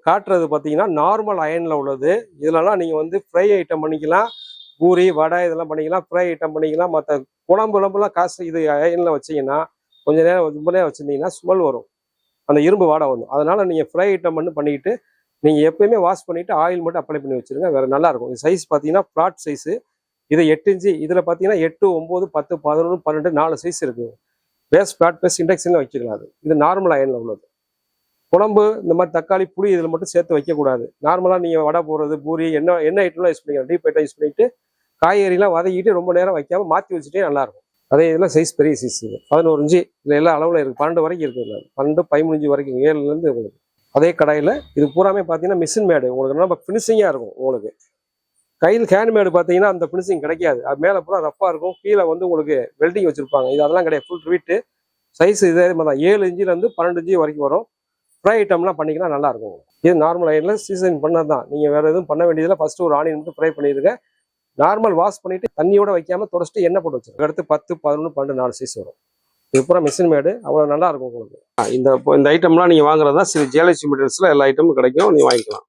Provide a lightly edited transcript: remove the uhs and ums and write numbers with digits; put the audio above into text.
காட்டுறது பார்த்தீங்கன்னா நார்மல் அயனில் உள்ளது. இதுலலாம் நீங்கள் வந்து ஃப்ரை ஐட்டம் பண்ணிக்கலாம், பூரி வடை இதெல்லாம் பண்ணிக்கலாம், ஃப்ரை ஐட்டம் பண்ணிக்கலாம். மற்ற குழம்புலாம் காசு இது அயனில் வச்சிங்கன்னா கொஞ்சம் நேரம் ரொம்ப நேரம் வச்சுருந்தீங்கன்னா ஸ்மெல் வரும், அந்த இரும்பு வாடை வரும். அதனால் நீங்கள் ஃப்ரை ஐட்டம் பண்ணிக்கிட்டு நீங்கள் எப்பயுமே வாஷ் பண்ணிவிட்டு ஆயில் மட்டும் அப்ளை பண்ணி வச்சுருங்க. வேறு நல்லாயிருக்கும். இது சைஸ் பார்த்தீங்கன்னா ஃப்ளாட் சைஸு. இது 8 இன்ச்சு. இதில் பார்த்தீங்கன்னா 8, 9, 10, 11, 12 4 சைஸ் இருக்குது. பேஸ் ஃப்ளாட் பேஸ் இண்டக்ஷனில் வச்சுக்கலாம். இது நார்மல் அயனில் உள்ளது. குழம்பு இந்த மாதிரி தக்காளி புளி இதில் மட்டும் சேர்த்து வைக்கக்கூடாது. நார்மலாக நீங்கள் வடை போடுறது பூரி என்ன ஐட்டம்லாம் யூஸ் பண்ணிக்கலாம். டீப் ஐட்டம் யூஸ் பண்ணிவிட்டு காய்கறிலாம் வதக்கிட்டு ரொம்ப நேரம் வைக்காமல் மாற்றி வச்சுட்டே நல்லாயிருக்கும். அதே இதில் சைஸ் பெரிய சைஸ் இது 11 இன்ச்சு. இதில் எல்லா அளவில் இருக்குது. 12 வரைக்கும் இருக்குது. 12, 13 இன்ச்சு வரைக்கும் 7லேருந்து உங்களுக்கு. அதே கடாயில் இது பூராமே பார்த்தீங்கன்னா மிஷின் மேடு. உங்களுக்கு ரொம்ப ஃபினிஷிங்காக இருக்கும். உங்களுக்கு கையில் ஹேண்ட்மேடு பார்த்தீங்கன்னா அந்த ஃபினிஷிங் கிடைக்காது. அது மேலே பூரா ரஃப்பாக இருக்கும். கீழே வந்து உங்களுக்கு வெல்டிங் வச்சுருப்பாங்க. இது அதெல்லாம் கிடையாது. ஃபுல் ரிவீட்டு சைஸ் இதே மாதிரி தான். 7 இன்ச்சிலேருந்து 12 இன்ச்சு வரைக்கும் வரும். ஃப்ரை ஐட்டம்லாம் பண்ணிக்கலாம், நல்லாயிருக்கும். இது நார்மல் அயனில் சீசன் பண்ணது தான். நீங்கள் வேறு எதுவும் பண்ண வேண்டியதில்லை. ஃபஸ்ட்டு ஒரு ஆனியன் மட்டும் ஃப்ரை பண்ணிடுங்க. நார்மல் வாஷ் பண்ணிவிட்டு தண்ணியோட வைக்காமல் தொடச்சிட்டு எண்ணெய் போட்டு வச்சுருங்க. அடுத்து 10, 11, 12 4 சைஸ் வரும். இது பூரா மிஷின் மேடு. அவ்வளோ நல்லாயிருக்கும் உங்களுக்கு. இந்த ஐட்டம்லாம் நீங்கள் வாங்குறது தான் ஜியாலஜி மெட்டீரியல்ஸில் எல்லா ஐட்டமும் கிடைக்கும். நீங்கள் வாங்கிக்கலாம்.